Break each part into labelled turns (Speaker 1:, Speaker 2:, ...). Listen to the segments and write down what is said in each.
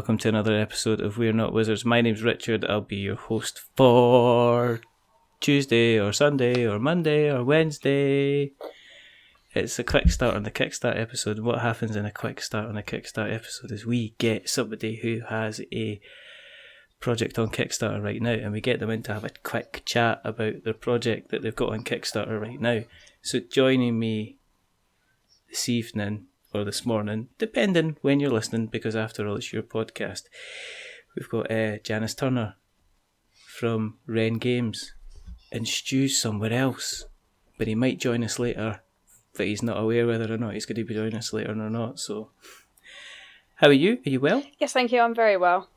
Speaker 1: welcome to another episode of We're Not Wizards. My name's Richard. I'll be your host for Tuesday or Sunday or Monday or Wednesday. It's a quick start on the Kickstart episode. What happens in a quick start on a Kickstart episode is we get somebody who has a project on Kickstarter right now, and we get them in to have a quick chat about their project that they've got on Kickstarter right now. So joining me this evening or this morning, depending when you're listening, because after all it's your podcast, we've got Janice Turner from Wren Games, and Stu's somewhere else, but he might join us later, but he's not aware whether or not he's going to be joining us later or not. So how are you? Are you well?
Speaker 2: Yes, thank you, I'm very well.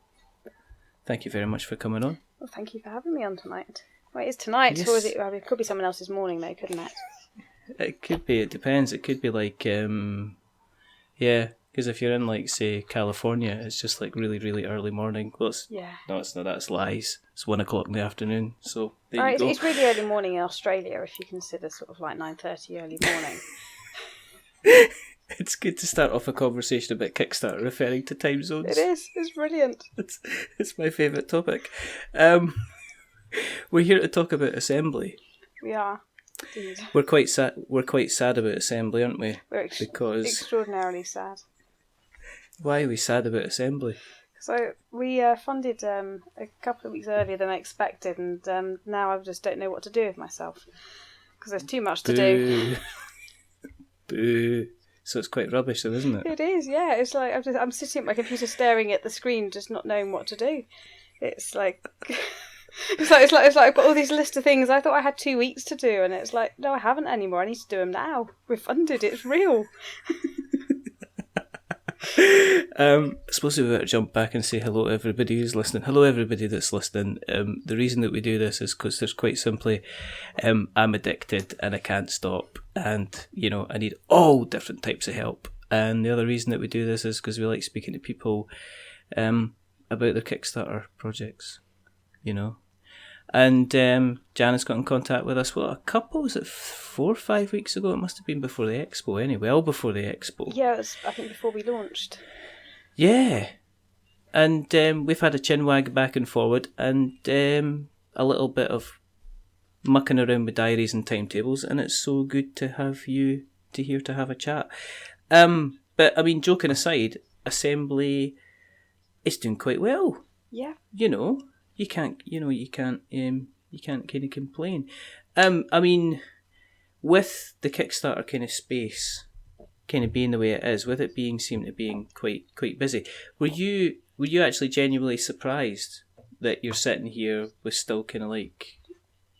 Speaker 1: Thank you very much for coming on.
Speaker 2: Well, thank you for having me on tonight. Wait, it's tonight,
Speaker 1: yes.
Speaker 2: Or is it? Well, it could be someone else's morning though, couldn't it?
Speaker 1: It could be, it depends. It could be like yeah, because if you're in, like, say, California, it's just, like, really, really early morning. Well, no, it's not. That's lies. It's 1 o'clock in the afternoon, so there you go.
Speaker 2: It's really early morning in Australia, if you consider sort of like 9:30 early morning.
Speaker 1: It's good to start off a conversation about Kickstarter referring to time zones.
Speaker 2: It is. It's brilliant.
Speaker 1: It's my favourite topic. We're here to talk about Assembly.
Speaker 2: We are. Indeed.
Speaker 1: We're quite sad about Assembly, aren't we?
Speaker 2: We're extraordinarily sad.
Speaker 1: Why are we sad about Assembly?
Speaker 2: So we funded a couple of weeks earlier than I expected, and now I just don't know what to do with myself because there's too much to do.
Speaker 1: Boo. So it's quite rubbish, though, isn't it?
Speaker 2: It is, yeah. It's like I'm sitting at my computer staring at the screen, just not knowing what to do. It's like. It's like I've got all these list of things. I thought I had 2 weeks to do, and it's like, no, I haven't anymore. I need to do them now. We're funded. It's real.
Speaker 1: I suppose we better jump back and say hello to everybody who's listening. Hello, everybody that's listening. The reason that we do this is because there's quite simply, I'm addicted and I can't stop, and I need all different types of help. And the other reason that we do this is because we like speaking to people about their Kickstarter projects. And Janice got in contact with us, was it 4 or 5 weeks ago? It must have been before the expo, anyway, well before the expo.
Speaker 2: Yeah, it was, I think, before we launched.
Speaker 1: Yeah. And we've had a chinwag back and forward, and a little bit of mucking around with diaries and timetables, and it's so good to have you here to have a chat. But, I mean, joking aside, Assembly is doing quite well.
Speaker 2: Yeah.
Speaker 1: You can't kind of complain. I mean, with the Kickstarter kind of space, kind of being the way it is, with it seeming to being quite busy, were you actually genuinely surprised that you're sitting here with still kind of like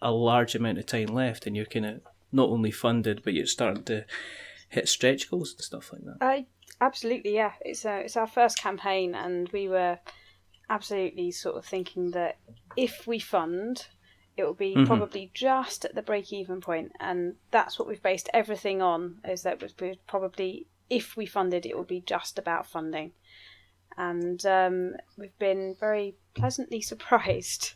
Speaker 1: a large amount of time left, and you're kind of not only funded, but you're starting to hit stretch goals and stuff like that?
Speaker 2: Absolutely, yeah. It's our first campaign, and we were absolutely sort of thinking that if we fund, it will be probably just at the break-even point, and that's what we've based everything on, is that we'd probably, if we funded, it would be just about funding. And we've been very pleasantly surprised.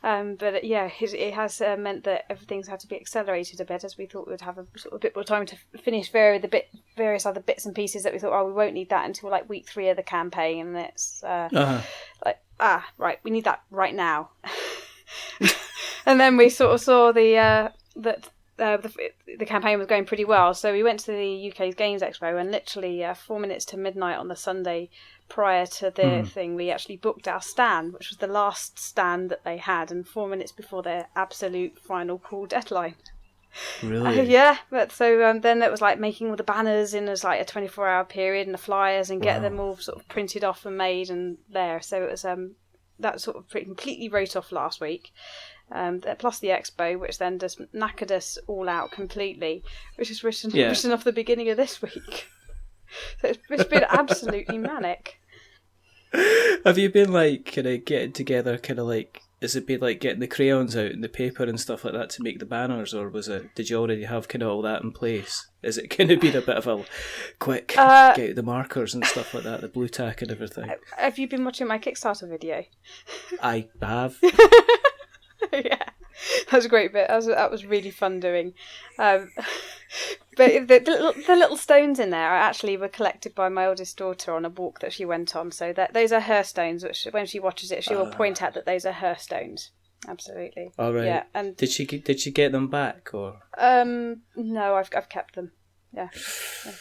Speaker 2: But yeah, it has meant that everything's had to be accelerated a bit, as we thought we would have a bit more time to finish various other bits and pieces that we thought, we won't need that until like week 3 of the campaign, and it's right, we need that right now. And then we sort of saw the campaign was going pretty well, so we went to the UK Games Expo, and literally 4 minutes to midnight on the Sunday prior to the thing, we actually booked our stand, which was the last stand that they had, and 4 minutes before their absolute final call deadline.
Speaker 1: Really?
Speaker 2: Yeah, but so then it was like making all the banners in as like a 24-hour period, and the flyers, and get them all sort of printed off and made and there. So it was that sort of completely wrote off last week. Plus the expo, which then just knackered us all out completely, which is written off the beginning of this week. So it's been absolutely manic.
Speaker 1: Have you been like kind of getting together, kind of like, has it been like getting the crayons out and the paper and stuff like that to make the banners, or did you already have kind of all that in place? Is it kind of been a bit of a quick get out the markers and stuff like that, the blue tack and everything?
Speaker 2: Have you been watching my Kickstarter video?
Speaker 1: I have.
Speaker 2: Yeah, that was a great bit. That was really fun doing. But But the little stones in there actually were collected by my oldest daughter on a walk that she went on. So those are her stones, which when she watches it, she will point out that those are her stones. Absolutely.
Speaker 1: All right.
Speaker 2: Yeah. And
Speaker 1: did she get them back or?
Speaker 2: No, I've kept them. Yeah.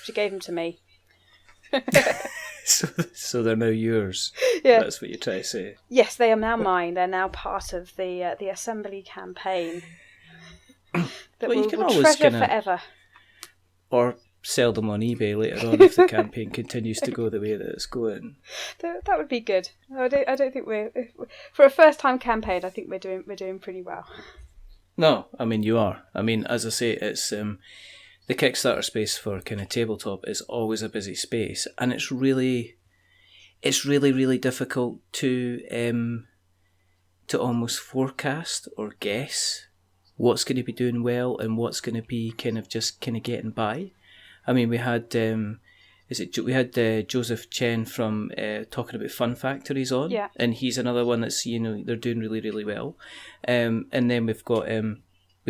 Speaker 2: She gave them to me.
Speaker 1: So they're now yours.
Speaker 2: Yeah.
Speaker 1: That's what you're trying to say.
Speaker 2: Yes, they are now mine. They're now part of the assembly campaign. That
Speaker 1: you
Speaker 2: we'll
Speaker 1: can always
Speaker 2: treasure forever.
Speaker 1: Or sell them on eBay later on if the campaign continues to go the way that it's going.
Speaker 2: That would be good. I don't think we're for a first time campaign. I think we're doing pretty well.
Speaker 1: No, I mean you are. I mean, as I say, it's the Kickstarter space for kind of tabletop is always a busy space, and it's really difficult to almost forecast or guess what's going to be doing well and what's going to be kind of getting by. I mean, we had Joseph Chen from talking about Fun Factories on,
Speaker 2: yeah,
Speaker 1: and he's another one that's they're doing really really well. And then we've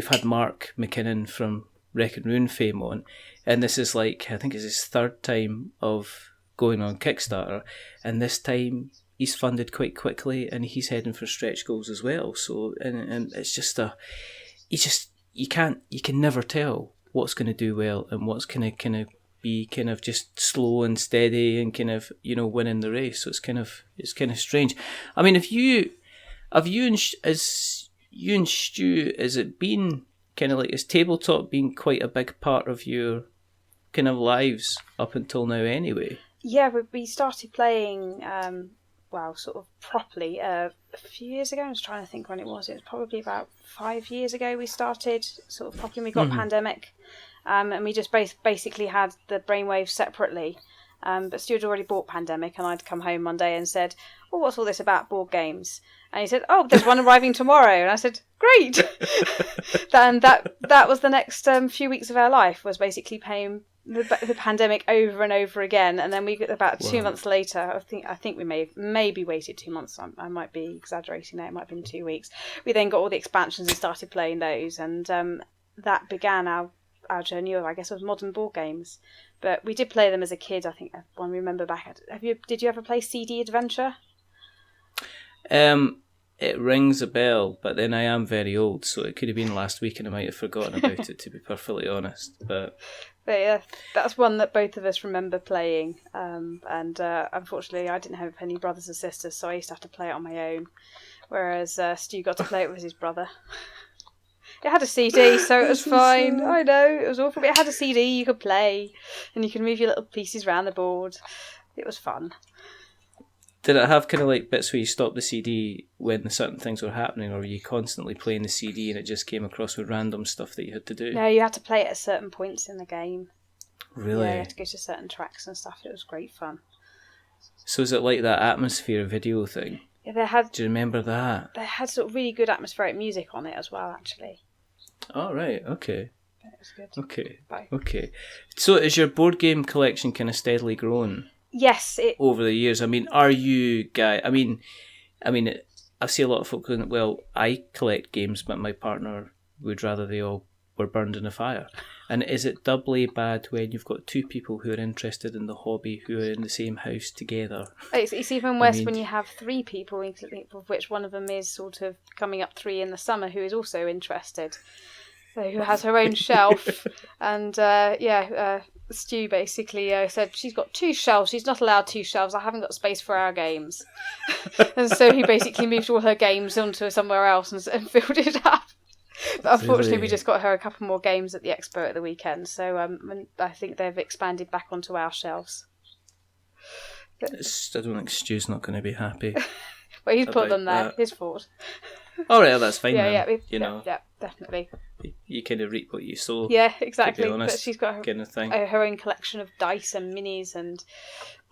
Speaker 1: had Mark McKinnon from Wreck and Ruin fame on, and this is I think it's his third time of going on Kickstarter, and this time he's funded quite quickly and he's heading for stretch goals as well. So and it's just you can never tell what's going to do well and what's going to kind of be kind of just slow and steady and kind of winning the race. So it's kind of strange. I mean, as you and Stu, has it been kind of has tabletop been quite a big part of your kind of lives up until now anyway?
Speaker 2: Yeah, we started playing sort of properly a few years ago. I was trying to think when it was. It was probably about 5 years ago we started sort of properly. We got pandemic, and we just basically had the brainwaves separately. But Stu had already bought Pandemic, and I'd come home one day and said, "Oh, what's all this about board games?" And he said, "Oh, there's one arriving tomorrow." And I said, "Great!" And that was the next few weeks of our life, was basically playing the Pandemic over and over again. And then we got about 2 months later. I think we maybe waited 2 months. I might be exaggerating there. It might have been 2 weeks. We then got all the expansions and started playing those, and that began our journey of, I guess, of modern board games. But we did play them as a kid. I think when we remember back, did you ever play CD Adventure?
Speaker 1: It rings a bell, but then I am very old, so it could have been last week and I might have forgotten about it, to be perfectly honest. But
Speaker 2: yeah, that's one that both of us remember playing. And unfortunately, I didn't have any brothers or sisters, so I used to have to play it on my own. Whereas Stu got to play it with his brother. It had a CD, so it was fine. I know, it was awful, but it had a CD you could play, and you could move your little pieces around the board. It was fun.
Speaker 1: Did it have kind of bits where you stopped the CD when certain things were happening, or were you constantly playing the CD and it just came across with random stuff that you had to do?
Speaker 2: No, you had to play it at certain points in the game.
Speaker 1: Really?
Speaker 2: Yeah, you had to go to certain tracks and stuff. It was great fun.
Speaker 1: So is it like that atmosphere video thing?
Speaker 2: Yeah,
Speaker 1: do you remember that?
Speaker 2: They had sort of really good atmospheric music on it as well, actually.
Speaker 1: Oh, right, okay.
Speaker 2: It was good.
Speaker 1: Okay.
Speaker 2: Bye.
Speaker 1: Okay. So is your board game collection kind of steadily grown?
Speaker 2: Yes.
Speaker 1: Over the years? I mean, are you guys... I mean, I see a lot of folk going, well, I collect games, but my partner would rather they all were burned in a fire. And is it doubly bad when you've got two people who are interested in the hobby who are in the same house together?
Speaker 2: It's even worse when you have three people, of which one of them is sort of coming up 3 in the summer, who is also interested, who has her own shelf. And Stu basically said she's got 2 shelves. She's not allowed 2 shelves. I haven't got space for our games. And so he basically moved all her games onto somewhere else and filled it up. But unfortunately,
Speaker 1: Really?
Speaker 2: we just got her a couple more games at the expo at the weekend, so I think they've expanded back onto our shelves.
Speaker 1: I don't think Stu's not going to be happy.
Speaker 2: Well, he's put them there.
Speaker 1: That.
Speaker 2: His fault.
Speaker 1: All right, that's fine.
Speaker 2: Yeah,
Speaker 1: then.
Speaker 2: yeah, definitely.
Speaker 1: You kind of reap what you sow.
Speaker 2: Yeah, exactly.
Speaker 1: To be honest,
Speaker 2: but she's got
Speaker 1: kind of thing.
Speaker 2: her own collection of dice and minis, and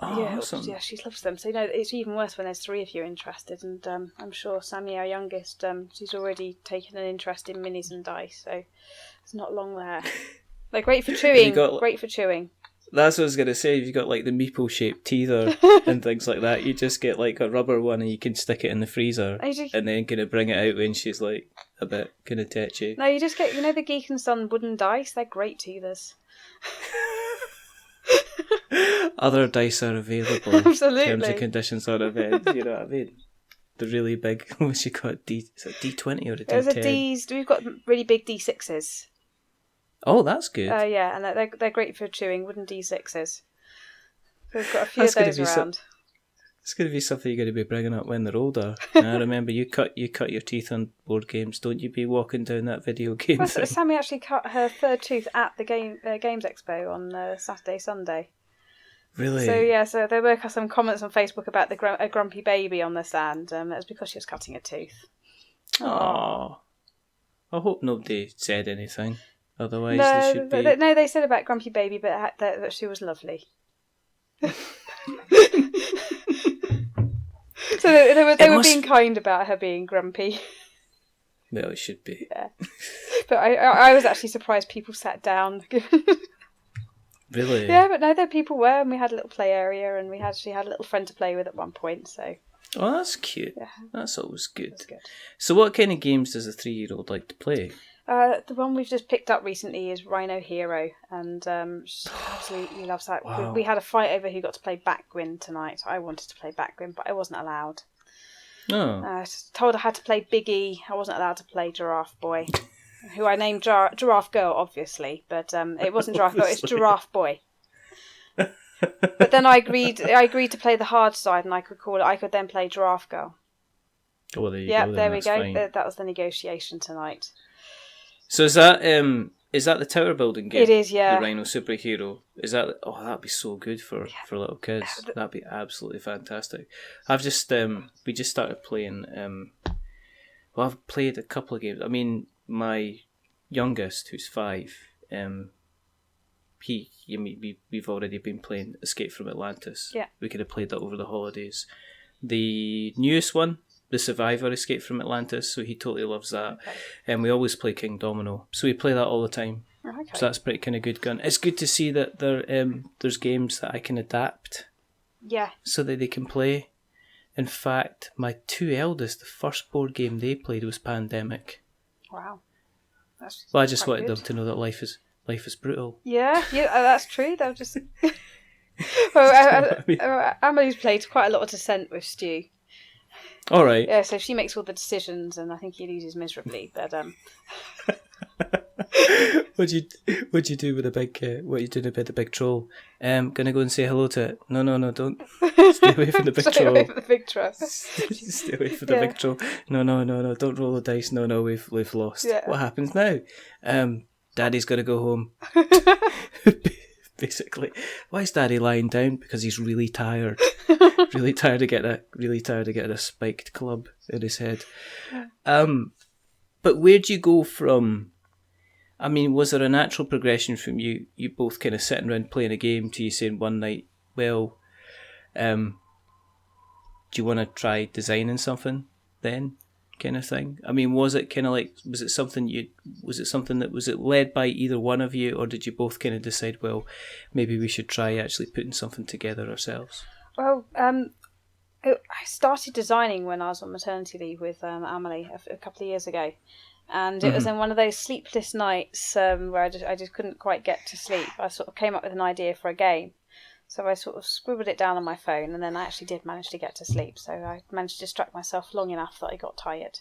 Speaker 1: awesome.
Speaker 2: Yeah, she loves them. So it's even worse when there's 3 of you interested, and I'm sure Sammy, our youngest, she's already taken an interest in minis and dice, so it's not long there. They're great for chewing. Great for chewing.
Speaker 1: That's what I was going to say. If you got the meeple shaped teether and things like that, you just get a rubber one and you can stick it in the freezer and then kind of bring it out when she's a bit kind of tetchy.
Speaker 2: No, you just get, the Geek and Son wooden dice. They're great teethers.
Speaker 1: Other dice are available.
Speaker 2: Absolutely.
Speaker 1: Terms and conditions on events. You know what I mean? The really big. What's she got? Is it D20 or a D10?
Speaker 2: There's a D's. We've got really big D6s.
Speaker 1: Oh, that's good.
Speaker 2: Yeah, and they're great for chewing. Wooden D6s. We've got a few of those around.
Speaker 1: It's going to be something you're going to be bringing up when they're older. And I remember you cut your teeth on board games. Don't you be walking down that video game thing?
Speaker 2: Sammy actually cut her third tooth at the Games Expo on Saturday, Sunday.
Speaker 1: Really?
Speaker 2: So there were some comments on Facebook about a grumpy baby on the stand. That was because she was cutting a tooth.
Speaker 1: Aww. I hope nobody said anything. Otherwise,
Speaker 2: no,
Speaker 1: they should be...
Speaker 2: No, they said about grumpy baby, but that she was lovely. So they were being kind about her being grumpy.
Speaker 1: Well, it should be.
Speaker 2: Yeah. But I was actually surprised people sat down.
Speaker 1: Really?
Speaker 2: Yeah, but no, there people were, and we had a little play area, and we actually had a little friend to play with at one point, so...
Speaker 1: Oh, that's cute.
Speaker 2: Yeah.
Speaker 1: That's always good.
Speaker 2: That's good.
Speaker 1: So what kind of games does a 3-year-old like to play?
Speaker 2: The one we've just picked up recently is Rhino Hero, and she absolutely loves that.
Speaker 1: Wow.
Speaker 2: We had a fight over who got to play Backwind tonight. I wanted to play Backwind, but I wasn't allowed.
Speaker 1: Oh.
Speaker 2: I was told I had to play Biggie. I wasn't allowed to play Giraffe Boy, who I named Giraffe Girl, obviously, but it wasn't Giraffe Girl, it's Giraffe Boy. But then I agreed to play the hard side, and I could then play Giraffe Girl.
Speaker 1: Oh, there you go.
Speaker 2: Yep, there we go.
Speaker 1: Fine.
Speaker 2: That was the negotiation tonight.
Speaker 1: So is that the tower building game?
Speaker 2: It is, yeah.
Speaker 1: The Rhino Superhero. Is that? Oh, that'd be so good for little kids. That'd be absolutely fantastic. I've just we just started playing. Well, I've played a couple of games. I mean, my youngest, who's 5, we've already been playing Escape from Atlantis.
Speaker 2: Yeah.
Speaker 1: We could have played that over the holidays. The newest one, The Survivor, Escape from Atlantis, so he totally loves that.
Speaker 2: Okay.
Speaker 1: And we always play King Domino, so we play that all the time.
Speaker 2: Okay.
Speaker 1: So that's pretty kind of good gun. It's good to see that there's games that I can adapt.
Speaker 2: Yeah.
Speaker 1: So that they can play. In fact, my 2 eldest, the first board game they played was Pandemic.
Speaker 2: Wow.
Speaker 1: Well, I just wanted
Speaker 2: good.
Speaker 1: them to know that life is brutal.
Speaker 2: Yeah, that's true. They'll just. Well, Amelie's played quite a lot of Descent with Stu.
Speaker 1: All right.
Speaker 2: Yeah, so she makes all the decisions, and I think he loses miserably. But
Speaker 1: What'd you do with the big? What are you doing about the big troll? Gonna go and say hello to it. No, don't. Stay away from the big troll.
Speaker 2: Stay away from the big troll.
Speaker 1: Stay away from the big troll. No. Don't roll the dice. No. We've lost.
Speaker 2: Yeah.
Speaker 1: What happens now? Daddy's got to go home. Basically, why is Daddy lying down? Because he's really tired. really tired to get a spiked club in his head. But where'd you go from? I mean, was there a natural progression from you both kind of sitting around playing a game to you saying one night, well, do you want to try designing something then? Kind of thing. I mean, was it kind of like, was it something that was it led by either one of you, or did you both kind of decide, well, maybe we should try actually putting something together ourselves?
Speaker 2: Well, I started designing when I was on maternity leave with Amelie a couple of years ago, and it was in one of those sleepless nights where I just couldn't quite get to sleep. I sort of came up with an idea for a game. So I sort of scribbled it down on my phone, and then I actually did manage to get to sleep. So I managed to distract myself long enough that I got tired.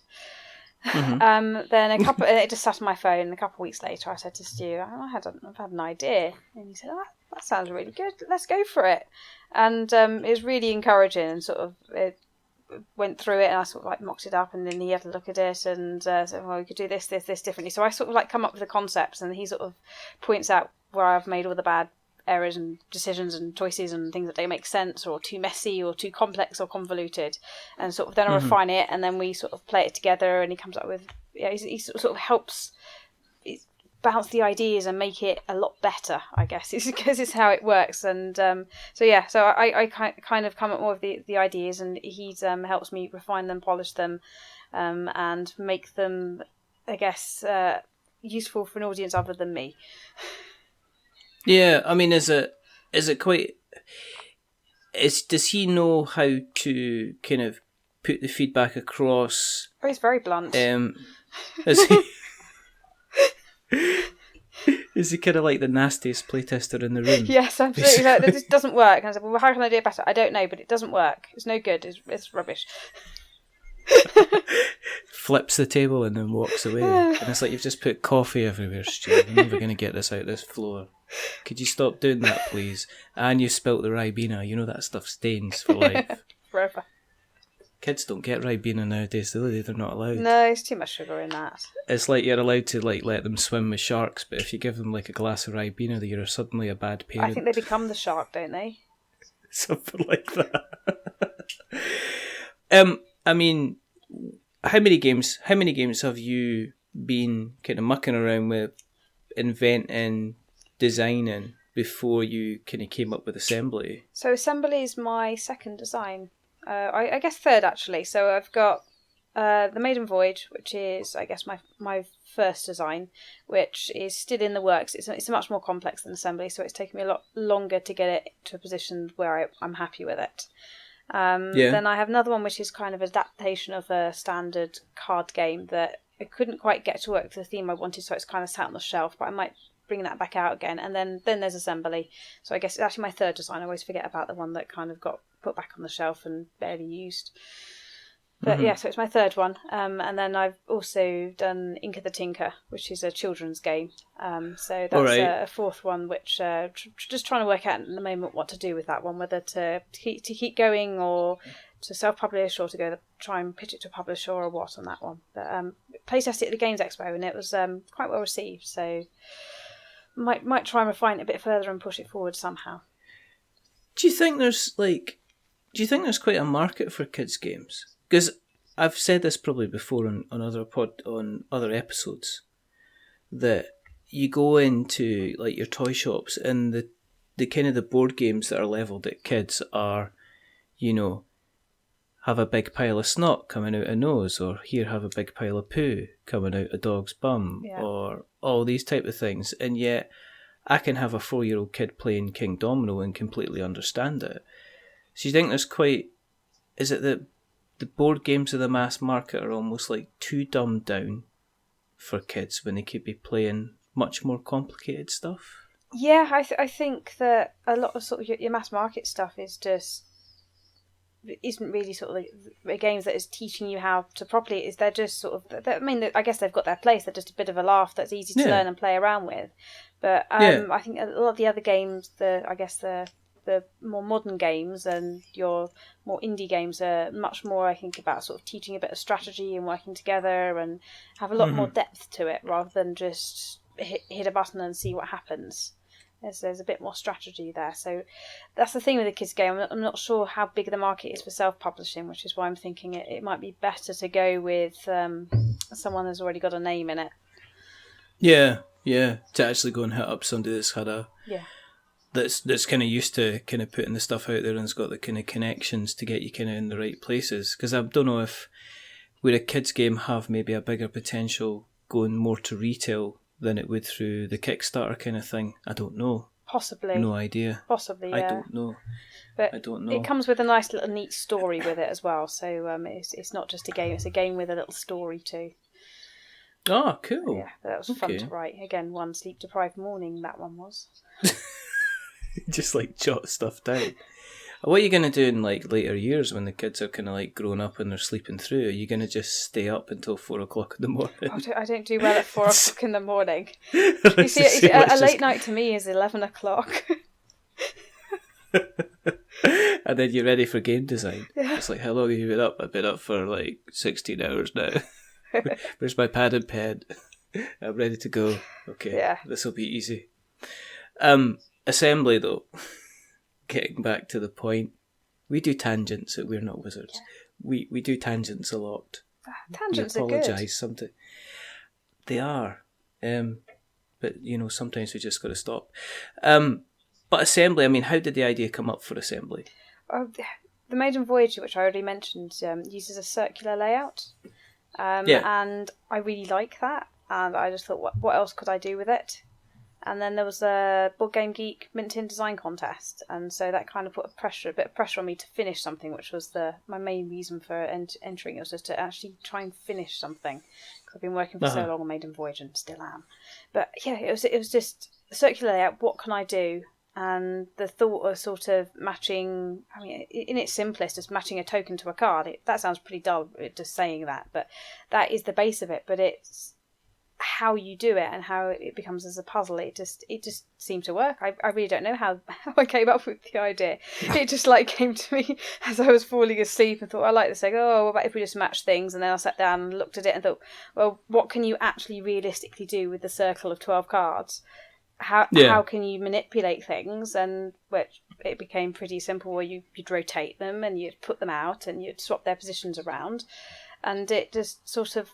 Speaker 2: Then it just sat on my phone, and a couple of weeks later I said to Stu, I've had an idea. And he said, that sounds really good, let's go for it. And it was really encouraging, and sort of it went through it, and I sort of like mocked it up, and then he had a look at it, and said, well, we could do this differently. So I sort of like come up with the concepts, and he sort of points out where I've made all the bad errors and decisions and choices and things that don't make sense, or too messy or too complex or convoluted, and sort of then I refine it, and then we sort of play it together, and he comes up with he sort of helps bounce the ideas and make it a lot better, I guess, because it's how it works. And so I kind of come up more with the ideas, and he helps me refine them, polish them, and make them, I guess, useful for an audience other than me.
Speaker 1: Yeah, I mean, is it quite? Does he know how to kind of put the feedback across?
Speaker 2: Oh, he's very blunt.
Speaker 1: Is he? Is he kind of like the nastiest playtester in the room?
Speaker 2: Yes, absolutely. Like, this doesn't work. And I said, well, how can I do it better? I don't know, but it doesn't work. It's no good. It's rubbish.
Speaker 1: Flips the table and then walks away. And it's like, you've just put coffee everywhere, Stu. I'm never going to get this out this floor. Could you stop doing that, please? And you spilt the Ribena. You know that stuff stains for life.
Speaker 2: Forever.
Speaker 1: Kids don't get Ribena nowadays, do they? They're not allowed.
Speaker 2: No, it's too much sugar in that.
Speaker 1: It's like you're allowed to like let them swim with sharks, but if you give them like a glass of Ribena, you're suddenly a bad parent.
Speaker 2: I think they become the shark, don't they?
Speaker 1: Something like that. I mean, how many games have you been kind of mucking around with, inventing, designing before you kind of came up with Assembly?
Speaker 2: So Assembly is my second design. I guess third, actually. So I've got the Maiden Voyage, which is, I guess, my first design, which is still in the works. It's much more complex than Assembly, so it's taken me a lot longer to get it to a position where I'm happy with it. Then I have another one, which is kind of an adaptation of a standard card game that I couldn't quite get to work for the theme I wanted, so it's kind of sat on the shelf, but I might bring that back out again. And then there's Assembly. So I guess it's actually my third design. I always forget about the one that kind of got put back on the shelf and barely used. But yeah, so it's my third one. And then I've also done Ink of the Tinker, which is a children's game. So that's a fourth one, which just trying to work out at the moment what to do with that one, whether to keep going or to self-publish or to go try and pitch it to a publisher or what on that one. But playtested it at the Games Expo and it was quite well received. So might try and refine it a bit further and push it forward somehow.
Speaker 1: Do you think there's quite a market for kids' games? Because I've said this probably before on other episodes, that you go into like your toy shops and the kind of the board games that are levelled at kids are, you know, have a big pile of snot coming out a nose, or here have a big pile of poo coming out a dog's bum, or all these type of things. And yet I can have a 4-year-old kid playing King Domino and completely understand it. So you think is it that the board games of the mass market are almost like too dumbed down for kids when they could be playing much more complicated stuff?
Speaker 2: Yeah, I think that a lot of sort of your mass market stuff isn't really sort of the games that is teaching you how to properly. They're just sort of. I mean, I guess they've got their place. They're just a bit of a laugh that's easy to learn and play around with. But I think a lot of the other games, the more modern games and your more indie games are much more, I think, about sort of teaching a bit of strategy and working together and have a lot more depth to it rather than just hit a button and see what happens. There's a bit more strategy there. So that's the thing with the kids' game. I'm not sure how big the market is for self-publishing, which is why I'm thinking it might be better to go with someone that's already got a name in it. Yeah.
Speaker 1: To actually go and hit up somebody that's had a...
Speaker 2: Yeah.
Speaker 1: That's kind of used to kind of putting the stuff out there and has got the kind of connections to get you kind of in the right places. Because I don't know if would a kids game have maybe a bigger potential going more to retail than it would through the Kickstarter kind of thing. I don't know.
Speaker 2: Possibly.
Speaker 1: No idea.
Speaker 2: Possibly, yeah.
Speaker 1: I don't know.
Speaker 2: But
Speaker 1: I don't know.
Speaker 2: It comes with a nice little neat story with it as well. So it's not just a game, it's a game with a little story too.
Speaker 1: Oh, cool.
Speaker 2: Yeah, that was fun to write. Again, one sleep-deprived morning, that one was.
Speaker 1: Just like jot stuff down. What are you going to do in like later years when the kids are kind of like grown up and they're sleeping through? Are you going to just stay up until 4 o'clock in the morning?
Speaker 2: I don't do well at 4 o'clock in the morning. You see, a late night to me is 11 o'clock.
Speaker 1: And then you're ready for game design. Yeah. It's like, how long have you been up? I've been up for like 16 hours now. Where's my pad and pen? I'm ready to go. Okay, this will be easy. Assembly though, getting back to the point, we do tangents at We're Not Wizards. Yeah. We do tangents a lot.
Speaker 2: Tangents are good.
Speaker 1: Apologise sometimes. They are. But you know, sometimes we just got to stop. But Assembly, I mean, how did the idea come up for Assembly?
Speaker 2: The Maiden Voyage, which I already mentioned, uses a circular layout. And I really like that. And I just thought, what else could I do with it? And then there was a Board Game Geek Mint Tin Design Contest, and so that kind of put a bit of pressure on me to finish something, which was my main reason for entering. It was just to actually try and finish something, because I've been working for so long on Maiden Voyage and still am. But yeah, it was just circular layout. What can I do? And the thought of sort of matching, I mean, in its simplest, just matching a token to a card. That sounds pretty dull, just saying that, but that is the base of it. But it's how you do it and how it becomes as a puzzle. It just seemed to work. I really don't know how I came up with the idea. It just came to me as I was falling asleep and thought, I like this. What about if we just match things? And then I sat down and looked at it and thought, well, what can you actually realistically do with the circle of 12 cards? How can you manipulate things? And which it became pretty simple, where you'd rotate them and you'd put them out and you'd swap their positions around, and it just sort of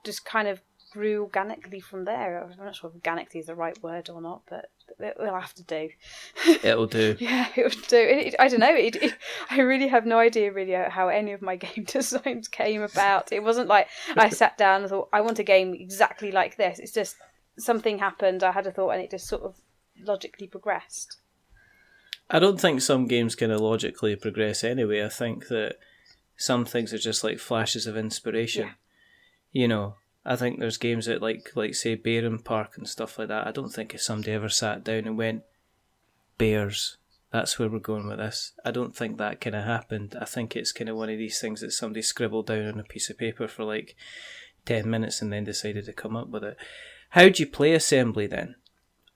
Speaker 2: just kind of grew organically from there. I'm not sure if organically is the right word or not, but it will have to do.
Speaker 1: It'll do.
Speaker 2: Yeah, it will do. I don't know. I really have no idea really how any of my game designs came about. It wasn't like I sat down and thought, I want a game exactly like this. It's just something happened, I had a thought, and it just sort of logically progressed.
Speaker 1: I don't think some games kind of logically progress anyway. I think that some things are just like flashes of inspiration. Yeah. I think there's games that like say Bear Park and stuff like that. I don't think if somebody ever sat down and went, bears, that's where we're going with this. I don't think that kind of happened. I think it's kind of one of these things that somebody scribbled down on a piece of paper for 10 minutes and then decided to come up with it. How'd you play Assembly then?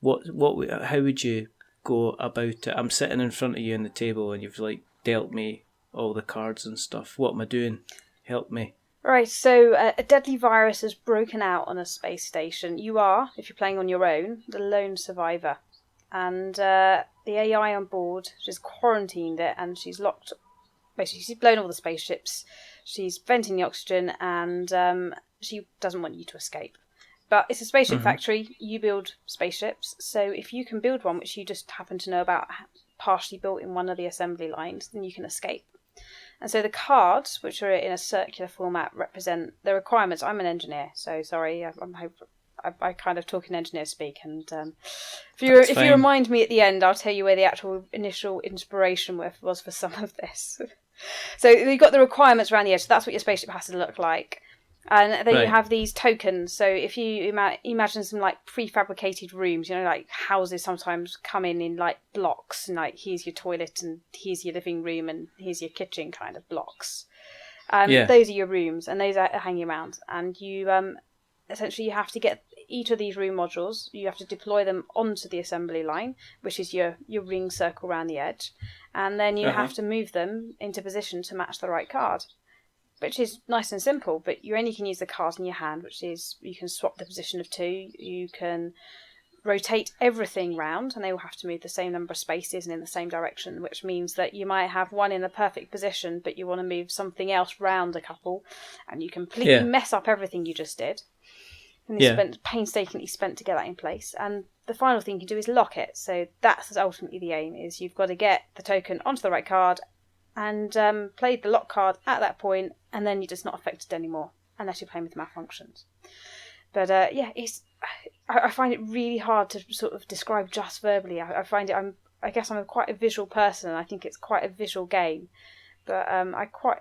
Speaker 1: How would you go about it? I'm sitting in front of you on the table and you've dealt me all the cards and stuff. What am I doing? Help me.
Speaker 2: Right, so a deadly virus has broken out on a space station. You are, if you're playing on your own, the lone survivor. And the AI on board, she's quarantined it, and she's locked. Basically, she's blown all the spaceships. She's venting the oxygen, and she doesn't want you to escape. But it's a spaceship factory. You build spaceships. So if you can build one, which you just happen to know about, partially built in one of the assembly lines, then you can escape. And so the cards, which are in a circular format, represent the requirements. I'm an engineer, so sorry, I kind of talk in engineer speak. And if you remind me at the end, I'll tell you where the actual initial inspiration was for some of this. So you've got the requirements around the edge. So that's what your spaceship has to look like. And then you have these tokens. So if you imagine some prefabricated rooms, houses sometimes come in blocks, and here's your toilet and here's your living room and here's your kitchen kind of blocks. Those are your rooms, and those are hanging around. And you essentially you have to get each of these room modules. You have to deploy them onto the assembly line, which is your ring circle around the edge, and then you have to move them into position to match the right card. Which is nice and simple, but you only can use the cards in your hand, which is you can swap the position of 2, you can rotate everything round, and they will have to move the same number of spaces and in the same direction, which means that you might have one in the perfect position, but you want to move something else round a couple, and you completely mess up everything you just did. And you painstakingly spent to get that in place. And the final thing you can do is lock it. So that's ultimately the aim, is you've got to get the token onto the right card and played the lock card at that point, and then you're just not affected anymore, unless you're playing with malfunctions. But I find it really hard to sort of describe just verbally. I guess I'm quite a visual person, and I think it's quite a visual game. But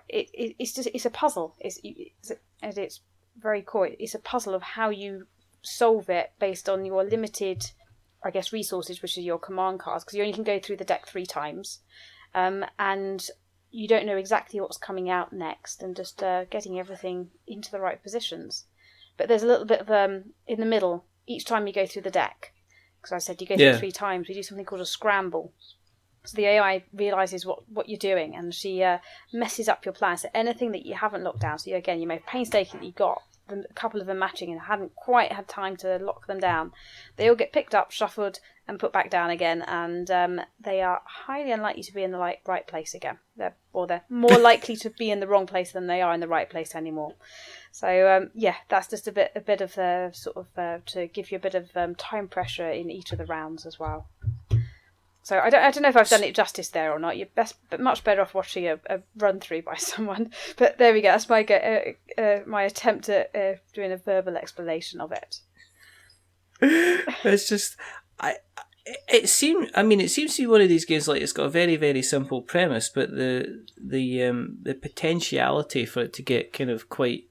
Speaker 2: it's a puzzle. It's very core. It's a puzzle of how you solve it based on your limited, I guess, resources, which are your command cards, because you only can go through the deck 3 times. And you don't know exactly what's coming out next, and just getting everything into the right positions. But there's a little bit of in the middle each time you go through the deck, because I said you go through 3 times. We do something called a scramble. So the AI realises what you're doing, and she messes up your plan. So anything that you haven't locked down, so you may have painstakingly got a couple of them matching and hadn't quite had time to lock them down, they all get picked up, shuffled, and put back down again, and they are highly unlikely to be in the right place again. They're more likely to be in the wrong place than they are in the right place anymore. So that's just a bit of to give you a bit of time pressure in each of the rounds as well. So I don't know if I've done it justice there or not. You're much better off watching a run through by someone. But there we go. That's my attempt at doing a verbal explanation of it.
Speaker 1: It's just it seems to be one of these games like it's got a very, very simple premise, but the potentiality for it to get kind of quite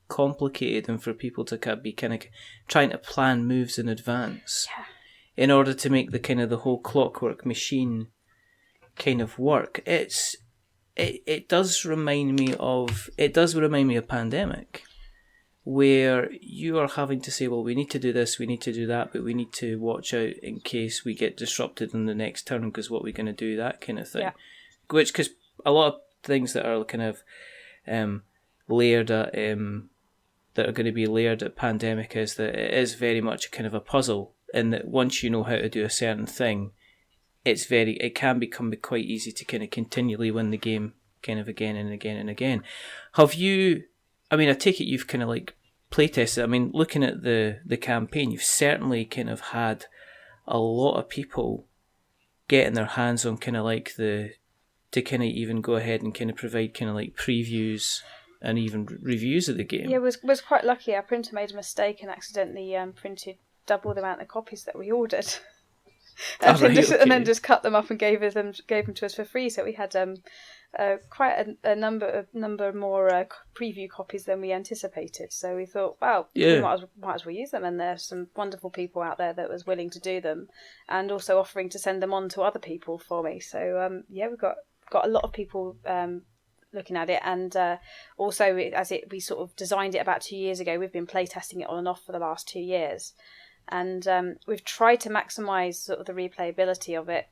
Speaker 1: complicated and for people to be kind of trying to plan moves in advance in order to make the whole clockwork machine kind of work. It does remind me of Pandemic, where you are having to say, well, we need to do this, we need to do that, but we need to watch out in case we get disrupted in the next turn, because what we're going to do, that kind of thing. Yeah. Because a lot of things that are kind of layered at, that are going to be layered at Pandemic is that it is very much kind of a puzzle, in that once you know how to do a certain thing, it can become quite easy to kind of continually win the game kind of again and again and again. Have you... I take it you've kind of like playtested. Looking at the campaign, you've certainly kind of had a lot of people getting their hands on kind of like to kind of even go ahead and kind of provide kind of like previews and even reviews of the game.
Speaker 2: Yeah, was quite lucky. Our printer made a mistake and accidentally printed double the amount of copies that we ordered. And then just cut them up and gave them to us for free. So we had quite a number more preview copies than we anticipated. So we thought, wow, we might as well use them. And there's some wonderful people out there that was willing to do them, and also offering to send them on to other people for me. So we've got a lot of people looking at it, and also we sort of designed it about 2 years ago. We've been playtesting it on and off for the last 2 years. And we've tried to maximise sort of the replayability of it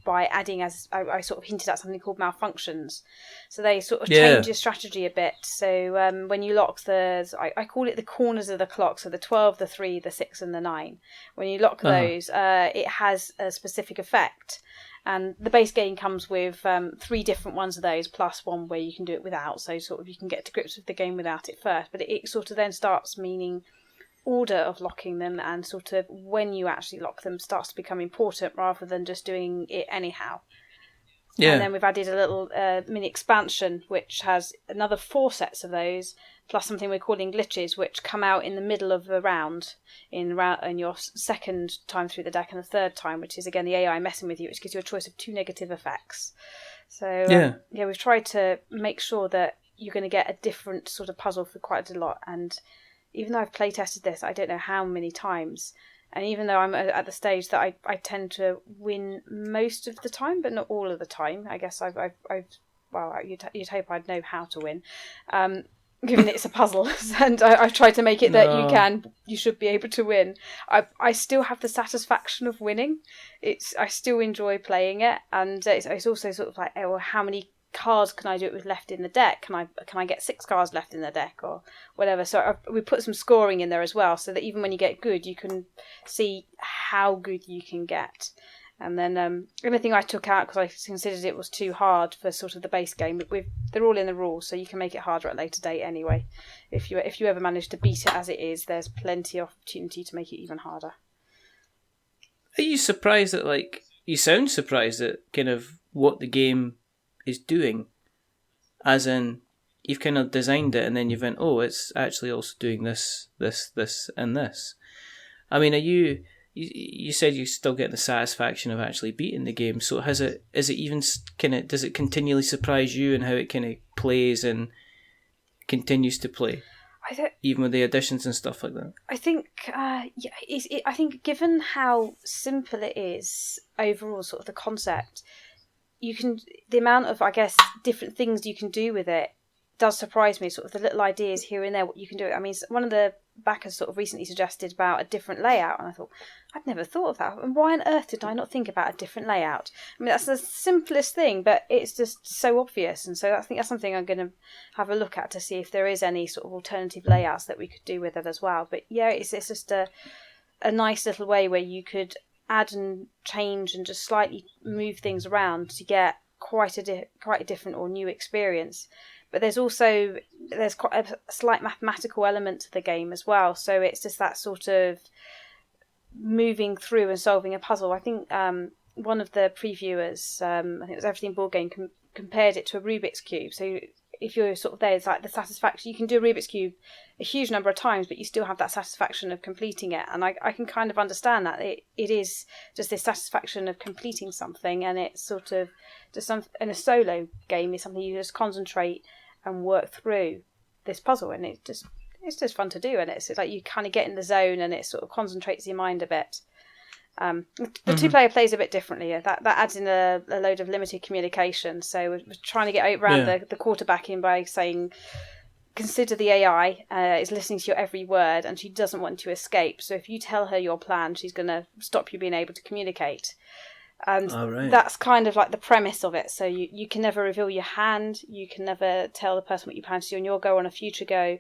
Speaker 2: by adding, as I sort of hinted at, something called malfunctions. So they sort of change your strategy a bit. So when you lock I call it the corners of the clock, so the 12, the 3, the 6 and the 9. When you lock those, it has a specific effect. And the base game comes with 3 different ones of those, plus one where you can do it without. So sort of you can get to grips with the game without it first. But it sort of then starts meaning order of locking them, and sort of when you actually lock them starts to become important rather than just doing it anyhow. Yeah. And then we've added a little mini expansion which has another 4 sets of those, plus something we're calling glitches, which come out in the middle of the round in your second time through the deck, and the third time, which is again the AI messing with you, which gives you a choice of 2 negative effects. So we've tried to make sure that you're going to get a different sort of puzzle for quite a lot. And even though I've play tested this, I don't know how many times, and even though I'm at the stage that I tend to win most of the time, but not all of the time. I guess you'd hope I'd know how to win, given it's a puzzle, and I've tried to make it that you should be able to win. I still have the satisfaction of winning. I still enjoy playing it, and it's also sort of like, how many cards can I do it with left in the deck? Can I get 6 cards left in the deck or whatever? So we put some scoring in there as well, so that even when you get good, you can see how good you can get. And then anything I took out because I considered it was too hard for sort of the base game, they're all in the rules, so you can make it harder at a later date anyway. If you ever manage to beat it as it is, there's plenty of opportunity to make it even harder.
Speaker 1: Are you surprised that, you sound surprised at kind of what the game is doing, as in you've kind of designed it and then you've went, it's actually also doing this and this. Are you said you still get the satisfaction of actually beating the game, so does it continually surprise you in how it kind of plays and continues to play, even with the additions and stuff like that? I think
Speaker 2: I think given how simple it is overall, sort of the concept, the amount of, I guess, different things you can do with it does surprise me, sort of the little ideas here and there, what you can do. One of the backers sort of recently suggested about a different layout, and I thought, I'd never thought of that. And why on earth did I not think about a different layout? That's the simplest thing, but it's just so obvious. And so I think that's something I'm going to have a look at to see if there is any sort of alternative layouts that we could do with it as well. But yeah, it's just a nice little way where you could add and change and just slightly move things around to get quite a different or new experience. But there's quite a slight mathematical element to the game as well. So it's just that sort of moving through and solving a puzzle. I think one of the previewers, I think it was Everything Board Game, compared it to a Rubik's Cube. So if you're sort of there, it's like the satisfaction. You can do a Rubik's Cube a huge number of times, but you still have that satisfaction of completing it. And I can kind of understand that. It is just this satisfaction of completing something, and it's sort of just in a solo game is something you just concentrate and work through this puzzle, and it's just fun to do, and it's like you kind of get in the zone, and it sort of concentrates your mind a bit. The two-player plays a bit differently. That adds in a load of limited communication. So we're trying to get around the quarterbacking by saying, consider the AI is listening to your every word, and she doesn't want to escape. So if you tell her your plan, she's going to stop you being able to communicate. And that's kind of like the premise of it. So you can never reveal your hand. You can never tell the person what you plan to do on your go, on a future go.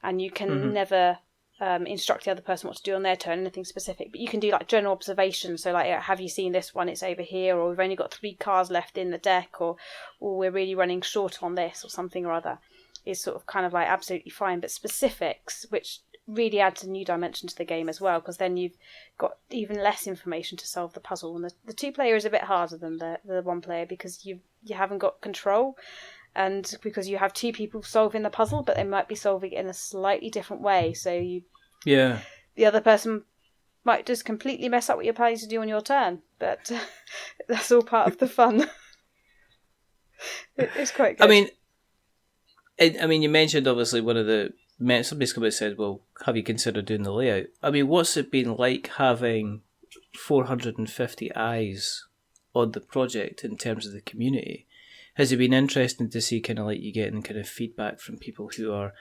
Speaker 2: And you can never instruct the other person what to do on their turn, anything specific. But you can do like general observations. So like, have you seen this one? It's over here. Or we've only got 3 cards left in the deck. Or we're really running short on this or something or other. Is sort of kind of like absolutely fine. But specifics, which really adds a new dimension to the game as well, because then you've got even less information to solve the puzzle. And the 2-player is a bit harder than the 1-player, because you haven't got control. And because you have 2 people solving the puzzle, but they might be solving it in a slightly different way. So the other person might just completely mess up what you're planning to do on your turn. But that's all part of the fun. It's quite good.
Speaker 1: I mean, you mentioned obviously somebody's come and said, well, have you considered doing the layout? I mean, what's it been like having 450 eyes on the project in terms of the community? Has it been interesting to see kind of like you getting kind of feedback from people who are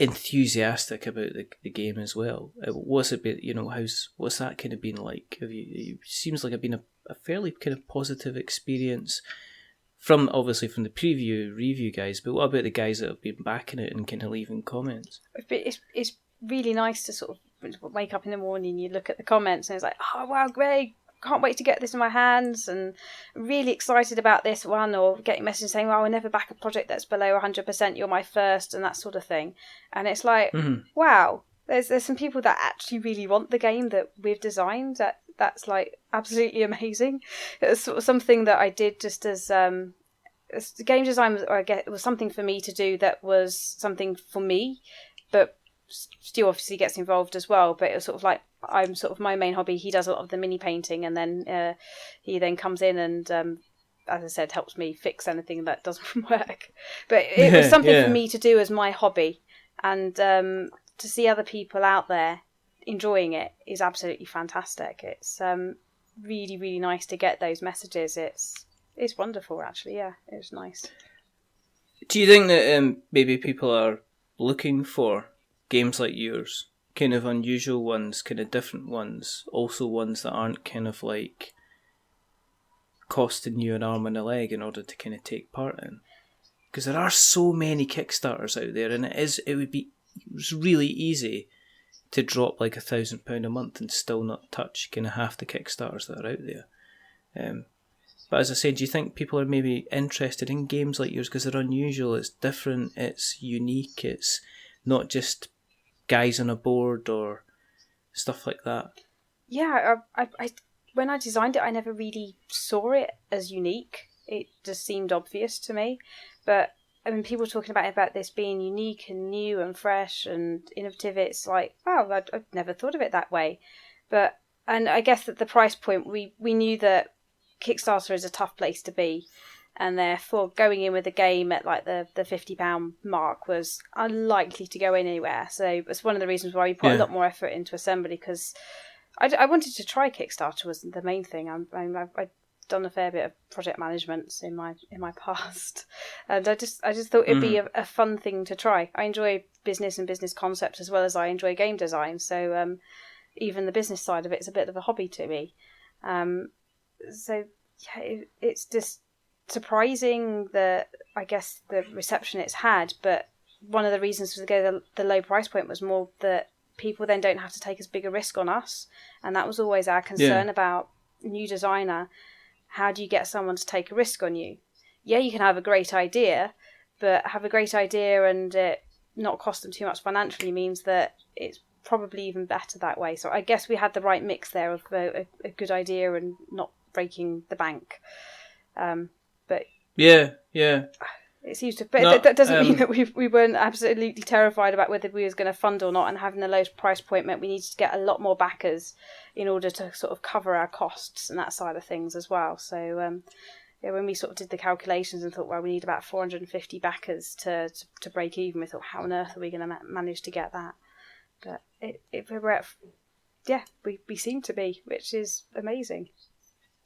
Speaker 1: enthusiastic about the game as well? What's it been, what's that kind of been like? It seems like it's been a fairly kind of positive experience from the review guys, but what about the guys that have been backing it and kind of leaving comments?
Speaker 2: It's really nice to sort of wake up in the morning, you look at the comments, and it's like, oh wow, great. Can't wait to get this in my hands, and really excited about this one, or getting messages saying, well, I'll never back a project that's below 100%, you're my first, and that sort of thing. And it's like, wow, there's some people that actually really want the game that we've designed. That's like absolutely amazing. It was sort of something that I did just as game design was something for me to do, that was something for me, but Stu obviously gets involved as well. But it was sort of like, I'm sort of my main hobby. He does a lot of the mini painting, and then he then comes in and, as I said, helps me fix anything that doesn't work. But it was something for me to do as my hobby, and to see other people out there enjoying it is absolutely fantastic. It's really, really nice to get those messages. It's wonderful, actually. Yeah, it was nice.
Speaker 1: Do you think that maybe people are looking for games like yours? Kind of unusual ones, kind of different ones, also ones that aren't kind of like costing you an arm and a leg in order to kind of take part in? Because there are so many Kickstarters out there, and it's really easy to drop like £1,000 a month and still not touch kind of half the Kickstarters that are out there. But as I said, do you think people are maybe interested in games like yours because they're unusual, it's different, it's unique, it's not just guys on a board or stuff like that?
Speaker 2: Yeah, I when I designed it, I never really saw it as unique. It just seemed obvious to me. But I mean, people talking about this being unique and new and fresh and innovative, it's like, wow, I've never thought of it that way. And I guess at the price point, we knew that Kickstarter is a tough place to be, and therefore going in with a game at like the £50 mark was unlikely to go anywhere. So it's one of the reasons why we put a lot more effort into Assembly, because I wanted to try Kickstarter was the main thing. I've done a fair bit of project management in my past, and I just thought it'd be a fun thing to try. I enjoy business and business concepts as well as I enjoy game design, so even the business side of it is a bit of a hobby to me. So yeah, it's just surprising that I guess the reception it's had, but one of the reasons to go the low price point was more that people then don't have to take as big a risk on us, and that was always our concern about new designer. How do you get someone to take a risk on you? Yeah, you can have a great idea, but have a great idea and it not cost them too much financially means that it's probably even better that way. So I guess we had the right mix there of a good idea and not breaking the bank. But
Speaker 1: yeah,
Speaker 2: It seems to, but
Speaker 1: No,
Speaker 2: that doesn't mean that we weren't absolutely terrified about whether we was going to fund or not, and having the lowest price point meant we needed to get a lot more backers in order to sort of cover our costs and that side of things as well. So when we sort of did the calculations and thought, well, we need about 450 backers to break even, we thought, how on earth are we going to manage to get that? But we seem to be, which is amazing.